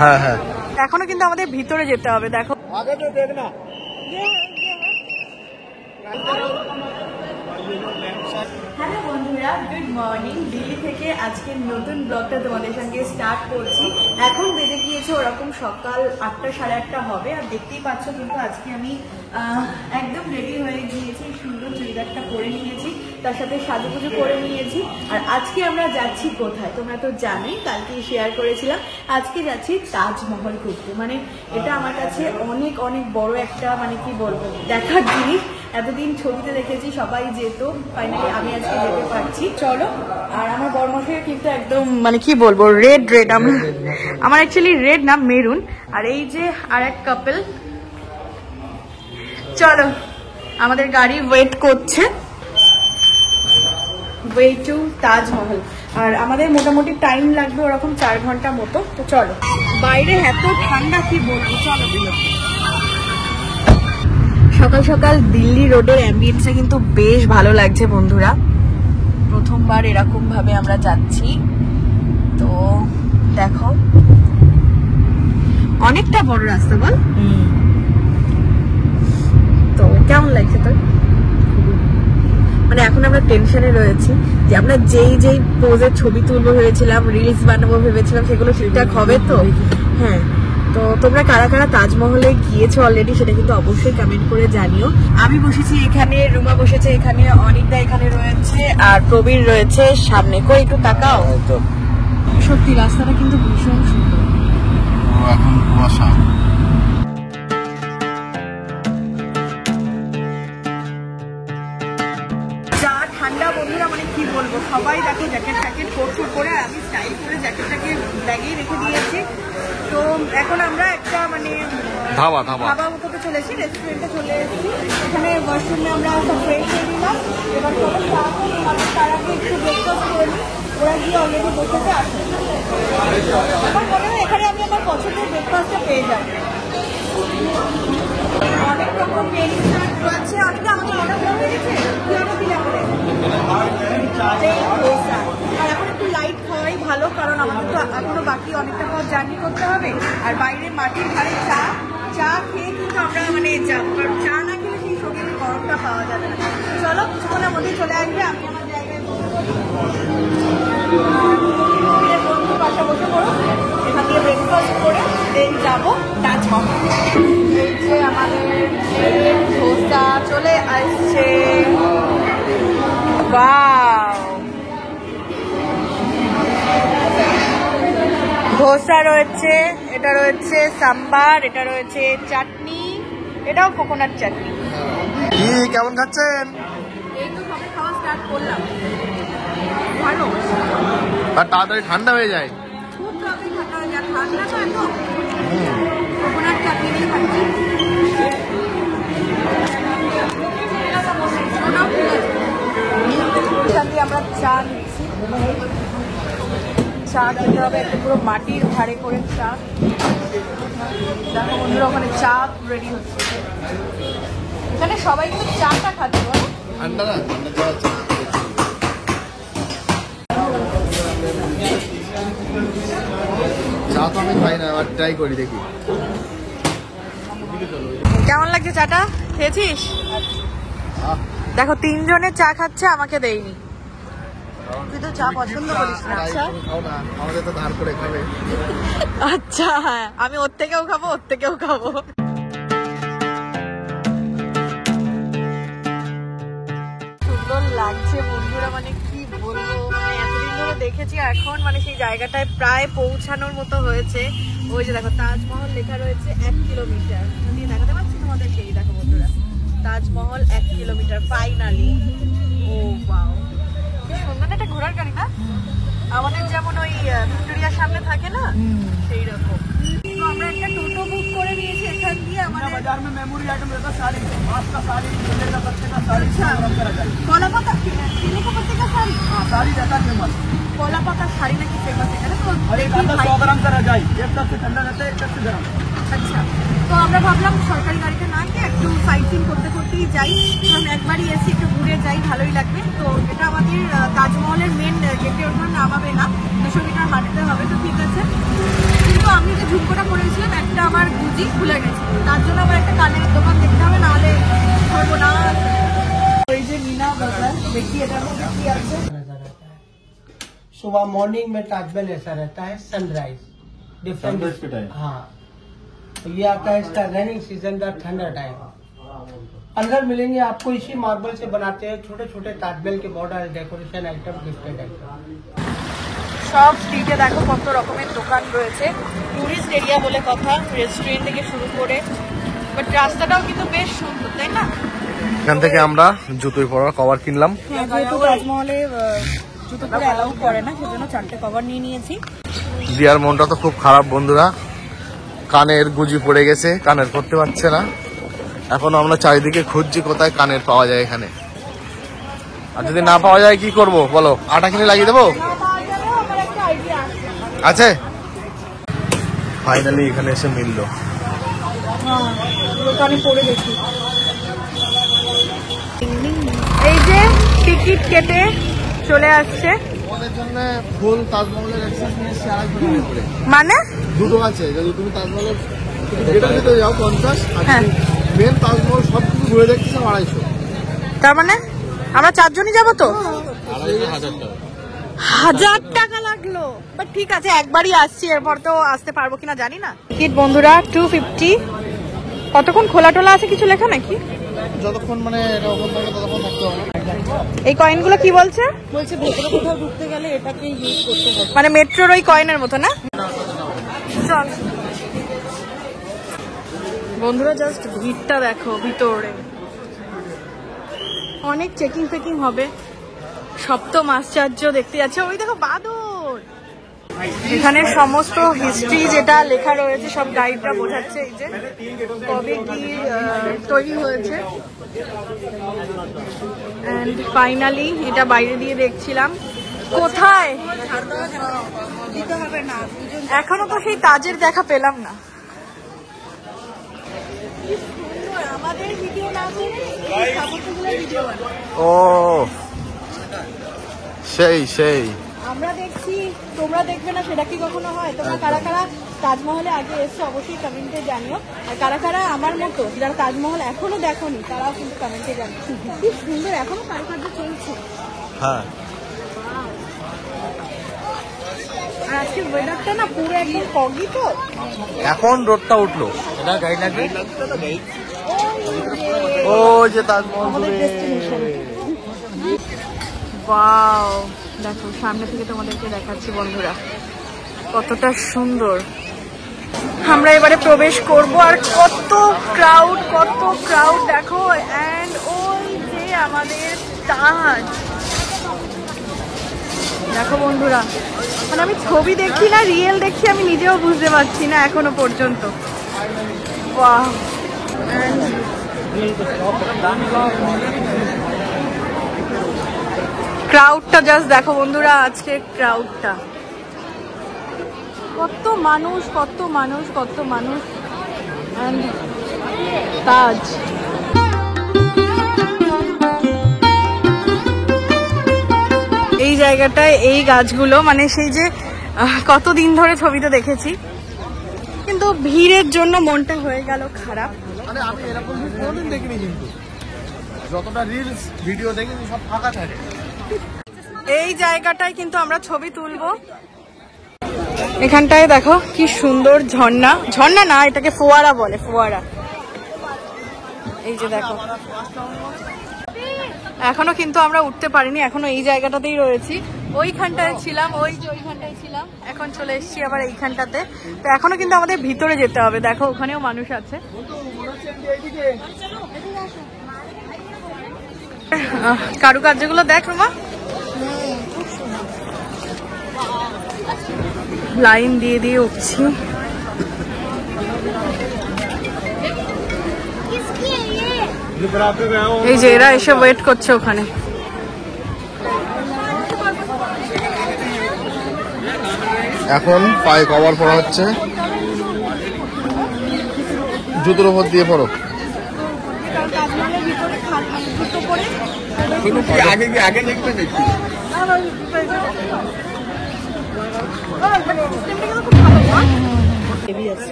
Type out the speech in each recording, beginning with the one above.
হ্যাঁ হ্যাঁ, এখনো কিন্তু আমাদের ভিতরে যেতে হবে। দেখো আগে তো দেখ না। হ্যালো বন্ধুরা, গুড মর্নিং। দিল্লি থেকে আজকে নতুন ব্লগটা তোমাদের সঙ্গে স্টার্ট করছি। এখন বেজে গিয়েছে ওরকম সকাল 8টা সাড়ে 8টা হবে। আর দেখতেই পাচ্ছ কিন্তু আজকে আমি একদম রেডি হয়ে গিয়েছি। সুন্দর চুড়িদারটা পরে নিয়েছি, তার সাথে সাজুগুজু করে নিয়েছি। আর আজকে আমরা যাচ্ছি কোথায় তোমরা তো জানোই, কালকে শেয়ার করেছিলাম। আজকে যাচ্ছি তাজমহল ঘুরতে। মানে এটা আমার কাছে অনেক অনেক বড় একটা মানে কি বলবো দেখার জিনিস। এতদিন ছবিতে দেখেছি সবাই যেত, ফাইনালি আমি আজকে যেতে পারছি। চলো। আর আমার বড়মশাই কিন্তু একদম মানে কি বলবো রেড রেড। আমার অ্যাকচুয়ালি রেড না, মেরুন। আর এই যে আর এক কাপল। চলো, আমাদের গাড়ি ওয়েট করছে, ওয়ে টু তাজমহল। আর আমাদের মোটামুটি টাইম লাগবে ওরকম 4 ঘন্টা মতো। তো চলো, বাইরে এত ঠান্ডা কি বলবো। চলো। সকাল সকাল দিল্লি রোডের অ্যাম্বিয়েন্সটা কিন্তু বেশ ভালো লাগছে বন্ধুরা। প্রথমবার এরকম ভাবে আমরা যাচ্ছি। তো দেখো, অনেকটা বড় রাস্তা বল। তো কেমন লাগছে তোর? মানে এখন আমরা টেনশনে রয়েছি যে আমরা যেই পোজের ছবি তুলবো ভেবেছিলাম, রিলস বানাবো ভেবেছিলাম, সেগুলো ঠিকঠাক হবে তো? হ্যাঁ। তো তোমরা কারা কারা তাজমহলে গিয়েছো অলরেডি সেটা কিন্তু অবশ্যই কমেন্ট করে জানিও। আমি বসেছি এখানে, রুমা বসেছে এখানে, অনিকদা এখানে রয়েছে, আর প্রবীর রয়েছে সামনে। কই একটু তাকাও। সত্যি রাস্তাটা কিন্তু ভীষণ সুন্দর। এখন কুয়াশা। যা ঠান্ডা বন্ধুরা, মানে কি বলবো। সবাই দেখো জ্যাকেট ট্যাকেট কোট করে, আমি স্টাইল করে জ্যাকেটটাকে ব্যাগেই রেখে দিয়েছি। তো এখন আমরা একটা মানে ধাবা মতো চলেছি, রেস্টুরেন্টে চলে এসেছি। এখানে ওয়াশরুমে আমরা সব ফ্রেশ হয়ে নিলাম। এবার চলো তার আগে একটু ব্রেকফাস্ট করে নিই। ওরা গিয়ে অলরেডি বসেছে আসে। আমার মনে হয় এখানে আমি আমার পছন্দের ব্রেকফাস্টটা পেয়ে যাবো। অনেক রকম মেনু রয়েছে। অনেকে আমাকে অর্ডার করে দিয়েছে। কি অর্ডার দিলে আমাদের? আর এখন একটু লাইট খাওয়াই ভালো, কারণ আমাদের তো এখনো বাকি অনেকটা পথ জার্নি করতে হবে। আর বাইরে মাটির ধারে চা খেয়ে কিন্তু আমরা মানে চা না খেলে সেই শরীরে গরমটা পাওয়া যাবে না। চলো, কিছুক্ষণের মধ্যে চলে আসবে। আমি আমার জায়গায় বন্ধুর পাশে বসে পড়ো। এখান দিয়ে ব্রেকফাস্ট করে দেন যাবো তাজমহল। এই যে আমাদের ধোসা চলে আসছে। ধোসা রয়েছে, এটা রয়েছে সাম্বার, এটা রয়েছে চাটনি, এটাও কোকোনাট চাটনি। কি কেমন খাচ্ছেন? এই তো সবে খাওয়া স্টার্ট করলাম। ভালো, আর তাড়াতাড়ি ঠান্ডা হয়ে যায়। খুব তাড়াতাড়ি ঠান্ডা হয়ে যায়। ঠান্ডা তো একদম কোকোনাট চাটনি দিয়ে খাচ্ছি। আমরা চা নিচ্ছি। চা খেতে হবে একটা পুরো মাটির ধারে করে চা। দেখো বন্ধুরা, ওখানে চা রেডি হচ্ছে। এখানে সবাই কিন্তু চাটা খাচ্ছে বলো। ঠান্ডা না, ঠান্ডা চা আছে। চা তো আমি খাই না, আবার ট্রাই করি দেখি কেমন লাগছে চাটা। খেয়েছিস? দেখো 3 জনের চা খাচ্ছে, আমাকে দেয়নি। তুই তো চা পছন্দ করিস না। আচ্ছা আমাদের তো ধার করে খাবে। আচ্ছা, হ্যাঁ, আমি ওর থেকেও খাবো, ওর থেকেও খাবো। সুন্দর লাগছে বন্ধুরা, মানে কি বলবো। মানে এতদিন ধরে দেখেছি, এখন মানে সেই জায়গাটায় প্রায় পৌঁছানোর মতো হয়েছে। ওই যে দেখো তাজমহল লেখা রয়েছে 1 কিলোমিটার। আমি দেখাতে পারছি তোমাদের, সেই দেখো বন্ধুরা তাজমহল 1 কিলোমিটার ফাইনালি। ও ওয়াও, কি সুন্দর একটা ঘোড়ার গাড়ি না? আমাদের যেমন ওই ভিক্টোরিয়ার সামনে থাকে না, সেই রকম। তো আমরা একটা টোটো বুক করে নিয়েছি এখান দিয়ে। আমাদের বাজার में मेमोरी आइटम रहता साड़ी, मांस का साड़ी, केले का पत्ते का साड़ी, कला पत्ता, केले का पत्ते का साड़ी, हां साड़ी रहता फेमस। কলা পাতার শাড়ি নাকি ফেমাস এখানে, তো আচ্ছা। তো আমরা ভাবলাম সরকারি গাড়িতে না গিয়ে একটু সাইট সিন করতে করতেই যাই, কারণ একবারই এসে একটু ঘুরে যাই, ভালোই লাগবে। তো এটা আমাদের তাজমহলের মেন গেটে ওঠার নামাবে না, 200 মিটার হাঁটতে হবে। তো ঠিক আছে, কিন্তু আমি যে ঝুমকোটা পরেছিলাম একটা আমার গুজি খুলে গেছে, তার জন্য আমার একটা কানের দোকান দেখতে হবে, নাহলে ধরবো না। ওই যে মিনা বাজার, দেখি এটার মধ্যে কি আছে। सुबह मॉर्निंग में ताजमहल ऐसा रहता है सनराइज डिफरेंट। हाँ, तो ये आता है इसका रेनिंग सीजन का ठंडा टाइम। अंदर मिलेंगे आपको इसी मार्बल से बनाते हैं छोटे छोटे ताजमहल के border, decoration item, gifted item. সব স্ট্রিটে দেখো কত রকমের দোকান রয়েছে, টুরিস্ট এরিয়া বলে কথা, রেস্টুরেন্ট থেকে শুরু করে। বাট রাস্তাটাও কিন্তু বেশ সুন্দর, তাই না? এখান থেকে আমরা জুতোই পরার কভার কিনলাম। যেহেতু তাজমহলে জুতো পরে অ্যালাউ করে না, সেজন্য 4টে কভার নিয়ে নিয়েছি। দিয়ার মনটা তো খুব খারাপ বন্ধুরা, কানের গুজি পড়ে গেছে, কানের করতে পারছে না। এখন আমরা চারিদিকে খুঁজছি কোথায় কানের পাওয়া যায় এখানে। আর যদি না পাওয়া যায় কি করব বলো, আটা কিনে লাগিয়ে দেবো? আছে। ফাইনালি এখানে এসে মিললো। দোকানে পড়ে গেছি। এই যে টিকিট কেটে চলে আসছে। আমাদের জন্য ফুল তাজমহলের মানে দুটো আছে, যদি তুমি তাজমহলের টিকিট দিতে যাও 50, আর মেন তাজমহল সব কিছু ঘুরে দেখতেছে 250। তার মানে আমরা 4 জনই যাবো তো? 1000 টাকা লাগলো। বাট ঠিক আছে, একবারই আসছি, এরপর তো আসতে পারবো কিনা জানি না। টিকিট বন্ধুরা 250। কতক্ষণ খোলা টোলা আছে কিছু লেখা নাকি? যতক্ষণ মানে এটা ওপেন থাকে ততক্ষণ থাকতে হবে। এই কয়েনগুলো কি বলছে? বলছে ভেতরে কোথাও ঢুকতে গেলে এটাকে ইউজ করতে হবে। মানে মেট্রোর ওই কয়েনের মতো না? চল বন্ধুরা, জাস্ট ভিড়টা দেখো, ভিতরে অনেক চেকিং ফেকিং হবে। সপ্তম আশ্চর্য দেখতে যাচ্ছে, ওই দেখো বাদর। এখানে সমস্ত হিস্ট্রি যেটা লেখা রয়েছে সব গাইডটা বোঝাচ্ছে, এই যে কবে কি তৈরি হয়েছে। এন্ড ফাইনালি এটা বাইরে দিয়ে দেখছিলাম। কোথায় এখনো তো সেই তাজের দেখা পেলাম না। আমাদের ভিডিও না করে ভিডিও ও সেই সেই আমরা দেখছি, তোমরা দেখবে না, সেটা কি কখনো হয়? তোমরা কারা কারা তাজমহলে আগে এসছো অবশ্যই কমেন্টে জানিও, আর কারা কারা আমার মতো যারা তাজমহল এখনো দেখোনি তারাও কিন্তু কমেন্টে জানিও। কি সুন্দর, এখনো কারুকার্য চলছে। হ্যাঁ, আর আজকে ওয়েদারটা না পুরো একদম ফগি, তো এখন রোদটা উঠলো। ও যে তাজমহল ওয়াও, দেখো সামনে থেকে তোমাদেরকে দেখাচ্ছি বন্ধুরা, কতটা সুন্দর। আমরা এবারে প্রবেশ করব, আর কত ক্রাউড দেখো। এন্ড ওই যে আমাদের তাজ দেখো বন্ধুরা, মানে আমি ছবি দেখি না রিয়েল দেখি, আমি নিজেও বুঝতে পারছি না এখনো পর্যন্ত। ওয়াও, ক্রাউডটা জাস্ট দেখো বন্ধুরা, আজকে ক্রাউডটা কত মানুষ, কত মানুষ, কত মানুষ। এন্ড তাজ এই জায়গাটায়, এই গাছগুলো, মানে সেই যে কতদিন ধরে ছবিতে দেখেছি, কিন্তু ভিড়ের জন্য মনটা হয়ে গেল খারাপ। মানে আমি এরকম কোনোদিন দেখিনি, কিন্তু যতটা রিলস ভিডিও দেখেছি সব ফাঁকা থাকে। এই জায়গাটায় কিন্তু আমরা ছবি তুলবো। এখানটায় দেখো কি সুন্দর ঝর্ণা, ঝর্ণা না এটাকে ফোয়ারা বলে, ফোয়ারা। এই যে দেখো, এখনো কিন্তু আমরা উঠতে পারিনি, এখনো এই জায়গাটাতেই রয়েছি। ওইখানটায় ছিলাম, ওই যে ওইখানটায় ছিলাম, এখন চলে এসেছি আবার এইখানটাতে। তো এখনো কিন্তু আমাদের ভিতরে যেতে হবে, দেখো ওখানেও মানুষ আছে। কারুকার্যগুলো দেখ রুমা, লাইন দিয়ে দিয়ে উঠছি। এই যে এরা এসে ওয়েট করছে ওখানে। এখন পায়ে কভার পরা হচ্ছে, জুতোর উপর দিয়ে পরো।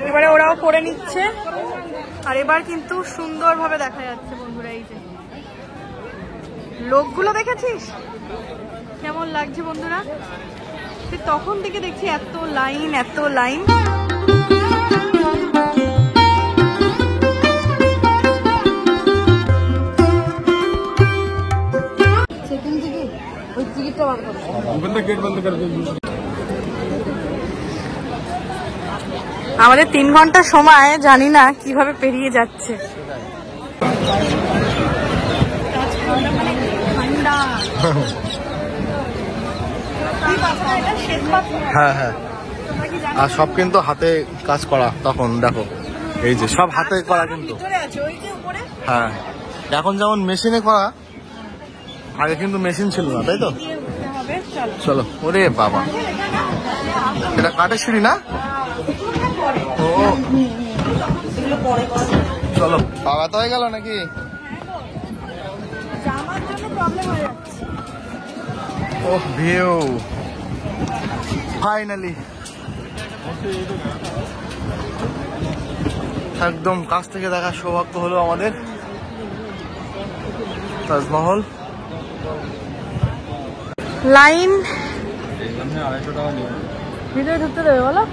এবারে ওরাও পরে নিচ্ছে, আর এবার কিন্তু সুন্দরভাবে দেখা যাচ্ছে বন্ধুরা। এই যে লোকগুলো দেখেছিস কেমন লাগছে বন্ধুরা, তখন থেকে দেখছি এত লাইন এত লাইন। আমাদের 3 ঘন্টা সময় জানি না কিভাবে পেরিয়ে যাচ্ছে। হ্যাঁ হ্যাঁ, আর সব কিন্তু হাতে কাজ করা। তখন দেখো এই যে সব হাতে করা কিন্তু। হ্যাঁ, এখন যেমন মেশিনে করা, আগে কিন্তু মেশিন ছিল না, তাই তো? চলো। ওরে বাবা, এটা কাঠের সিঁড়ি না? ও চলো। বাবা তো হয়ে গেল নাকি? ওহ ভিউ, ফাইনালি একদম কাছ থেকে দেখার সৌভাগ্য হলো আমাদের তাজমহল। লাইন ভিতরে ঢুকতে দেবে বলো?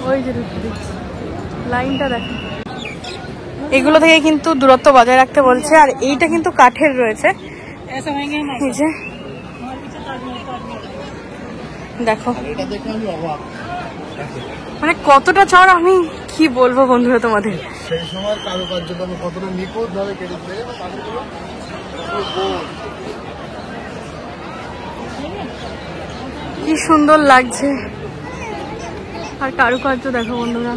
ওই যে ঢুকতে দিচ্ছি, লাইনটা দেখো। এগুলো থেকে কিন্তু দূরত্ব বজায় রাখতে বলছে, আর এইটা কিন্তু কাঠের রয়েছে। এই যে দেখো, মানে কতটা চড় আমি কি বলবো বন্ধুরা তোমাদের। সেই সময় কারুকার্য কতটা নিখুঁত ভাবে কেটেছে, কি সুন্দর লাগছে। আর কারুকার্য দেখো বন্ধুরা।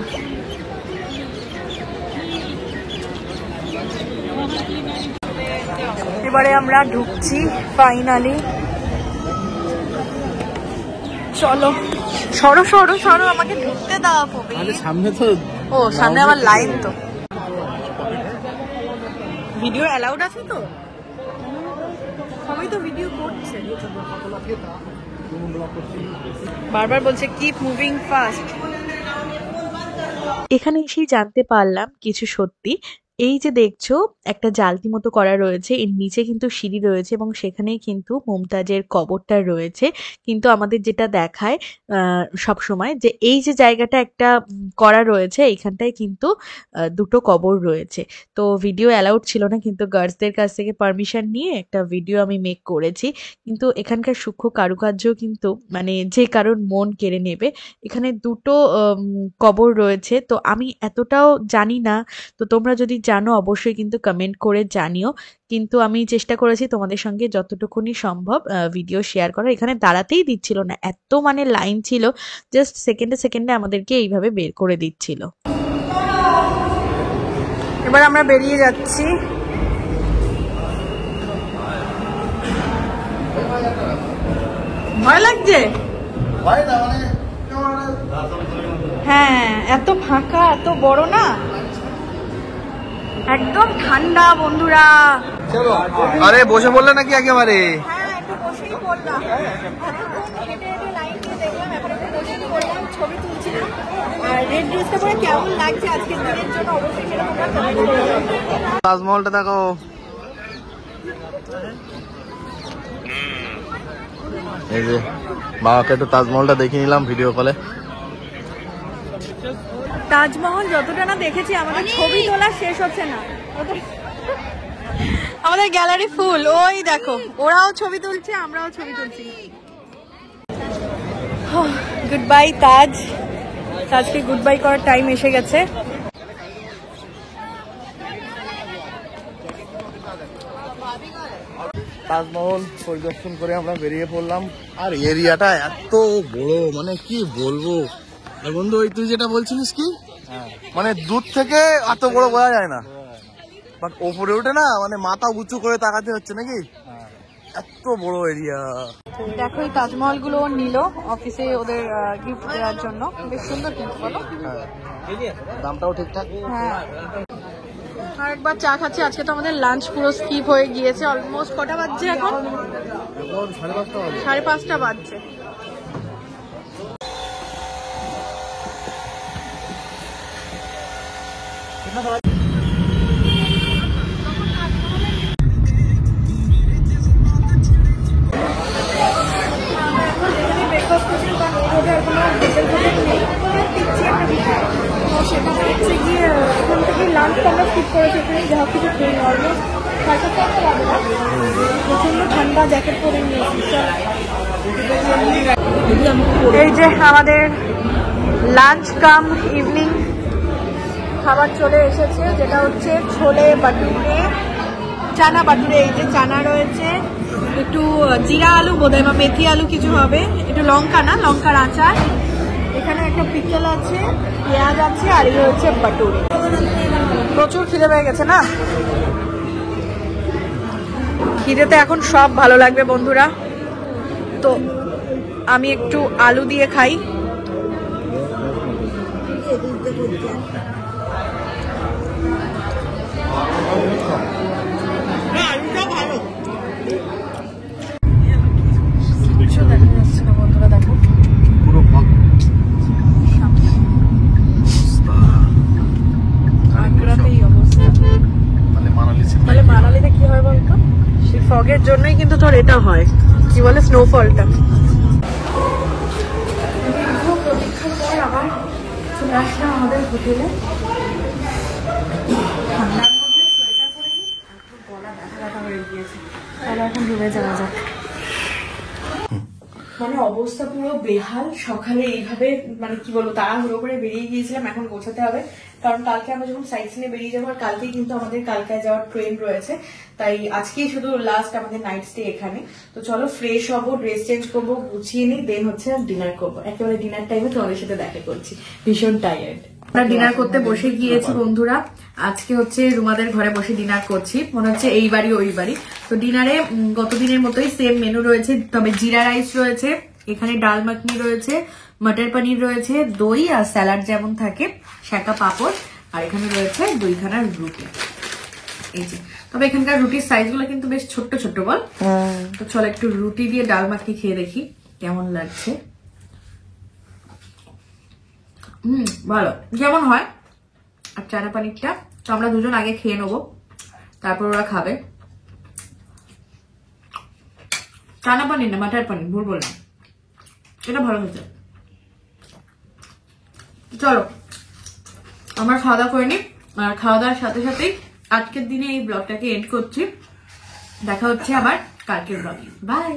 এবারে আমরা ঢুকছি ফাইনালি। চলো, সরো সরো সরো, আমাকে ঢুকতে দাও। সামনে তো, ও সামনে আবার লাইন। তো ভিডিও অ্যালাউড আছে তো? সবাই তো ভিডিও করছে, বারবার বলছে কিপ মুভিং ফাস্ট। এখানে এসেই জানতে পারলাম কিছু সত্যি। এই যে দেখছো একটা জালতি মতো করা রয়েছে, এর নিচে কিন্তু সিঁড়ি রয়েছে এবং সেখানেই কিন্তু মুমতাজের কবরটা রয়েছে। কিন্তু আমাদের যেটা দেখায় সব সময় যে এই যে জায়গাটা একটা করা রয়েছে, এইখানটায় কিন্তু দুটো কবর রয়েছে। তো ভিডিও অ্যালাউড ছিল না, কিন্তু গার্ডসদের কাছ থেকে পারমিশন নিয়ে একটা ভিডিও আমি মেক করেছি। কিন্তু এখানকার সূক্ষ্ম কারুকার্য কিন্তু মানে যে কারোর মন কেড়ে নেবে। এখানে দুটো কবর রয়েছে, তো আমি এতটাও জানি না, তো তোমরা যদি জানো অবশ্যই কিন্তু কমেন্ট করে জানিও। কিন্তু আমি চেষ্টা করেছি তোমাদের সঙ্গে যতটুকুনি সম্ভব ভিডিও শেয়ার করার। এখানে দাঁড়াতেই দিচ্ছিল না, এত মানে লাইন ছিল, জাস্ট সেকেন্ডে সেকেন্ডে আমাদেরকে এইভাবে বের করে দিচ্ছিল। এবার আমরা বেরিয়ে যাচ্ছি। ভয় লাগছে? হ্যাঁ, এত ফাঁকা, এত বড় না, একদম ঠান্ডা বন্ধুরা। আরে বসে বললে নাকি একেবারে? হ্যাঁ, একটু বসেই পড়লাম। এতক্ষণ হেঁটে হেঁটে লাইন দিয়ে দেখলাম, এখন একটু বসেই পড়লাম, ছবি তুলছিলাম। আর রেড ড্রেসটা পরে কেমন লাগছে আজকের দিনের জন্য অবশ্যই সেটা তোমরা কমেন্ট করো। তাজমহলটা দেখো। এই যে বাবাকে একটু তাজমহলটা দেখিয়ে নিলাম ভিডিও কলে। তাজমহল যতটা না দেখেছি, আমাদের ছবি তোলা শেষ হচ্ছে না। আমাদের গ্যালারি ফুল। ওই দেখো, ওরাও ছবি তুলছে, আমরাও ছবি তুলছি। গুড বাই তাজ। তাজকে গুড বাই করার টাইম এসে গেছে। তাজমহল পরিদর্শন করে আমরা বেরিয়ে পড়লাম। আর এরিয়াটা এত বড়, মানে কি বলবো। আর বন্ধু, ওই তুই যেটা বলছিলিস কি, মানে দূর থেকে এত বড় বোঝা যায় না, বাট ওপরে উঠে না মানে মাথা উঁচু করে তাকাতে হচ্ছে নাকি। এত বড় এরিয়া। দেখো এই তাজমহল গুলো নিল অফিসে ওদের গিফট দেওয়ার জন্য, বেশ সুন্দর কিন্তু বলো। দামটাও ঠিকঠাক। হ্যাঁ, আরেকবার চা খাচ্ছি। আজকে তো আমাদের লাঞ্চ পুরো স্কিপ হয়ে গিয়েছে। অলমোস্ট কটা বাজছে এখন? 5:30 বাজছে। সেখানে হচ্ছে গিয়ে ওখান থেকে লাঞ্চটা আমরা স্কিপ করেছি, ওখানে যা কিছু খেয়ে অলমোস্ট 7:30 বাজে না, প্রচন্ড ঠান্ডা, জ্যাকেট পরে নিয়েছি। এই যে আমাদের লাঞ্চ কাম ইভিনিং খাবার চলে এসেছে, যেটা হচ্ছে ছোলে বাটুরে, চানা বাটুরে। এই যে চানা রয়েছে, একটু জিরা আলু বোধহয় বা মেথি আলু কিছু হবে, একটু লঙ্কা না লঙ্কার আচার, এখানে একটা পিকল আছে, পেঁয়াজ আছে, আর এই হচ্ছে বাটুরে। প্রচুর খিদে পেয়ে গেছে না? খিদেতে এখন সব ভালো লাগবে বন্ধুরা। তো আমি একটু আলু দিয়ে খাই। কিছু দেখা যাচ্ছে না বন্ধুরা, দেখো পুরো আগ্রাতেই অবস্থা। মানে তাহলে মানালিতে কি হয় বলতো? সেই ফগের জন্যই কিন্তু তোর এটা হয়, কি বলে, স্নোফলটা। প্রতীক্ষার পর আবার চলে আসলাম আমাদের হোটেলে। ঠান্ডার মধ্যে সোয়েটার পরে নি, গলা ব্যথা ব্যথা হয়ে গিয়েছে। তাহলে এখন রুমে যাওয়া যাক। মানে অবস্থা পুরো বেহাল। সকালে এইভাবে মানে কি বলবো, তাড়াহুড়ো করে বেরিয়ে গিয়েছিলাম, এখন গোছাতে হবে। কারণ কালকে আমরা যখন সাইট সিনে বেরিয়ে যাবো, আর কালকেই কিন্তু আমাদের কালকায় যাওয়ার ট্রেন রয়েছে, তাই আজকেই শুধু লাস্ট আমাদের নাইট স্টে এখানে। তো চলো ফ্রেশ হবো, ড্রেস চেঞ্জ করবো, গুছিয়ে নিই, দেন হচ্ছে ডিনার করবো। একেবারে ডিনার টাইমে তোমাদের সাথে দেখা করছি, ভীষণ টায়ার্ড। আমরা ডিনার করতে বসে গিয়েছি বন্ধুরা। আজকে হচ্ছে রুমাদের ঘরে বসে ডিনার করছি, মনে হচ্ছে এই বাড়ি ওই বাড়ি। তো ডিনারে গত দিনের মতোই সেম মেনু রয়েছে, তবে জিরা রাইস রয়েছে, এখানে ডাল মাখনি রয়েছে, মটর পনির রয়েছে, দই আর স্যালাড যেমন থাকে, শাকা পাপড়, আর এখানে রয়েছে 2খানা রুটি। এই যে, তবে এখানকার রুটির সাইজ গুলো কিন্তু বেশ ছোট্ট ছোট্ট, বল। তো চলো একটু রুটি দিয়ে ডাল মাখনি খেয়ে দেখি কেমন লাগছে। ভালো যেমন হয়। আর চানা পানিরটা তো আমরা দুজন আগে খেয়ে নেবো, তারপর ওরা খাবে। চানা পানির না, মটর পানির, ভুল বললাম, এটা ভালো হচ্ছে। চলো আমরা খাওয়া দাওয়া করে নিই, আর খাওয়া দাওয়ার সাথে সাথেই আজকের দিনে এই ব্লগটাকে এন্ড করছি। দেখা হচ্ছে আবার কালকের ব্লগে। বাই।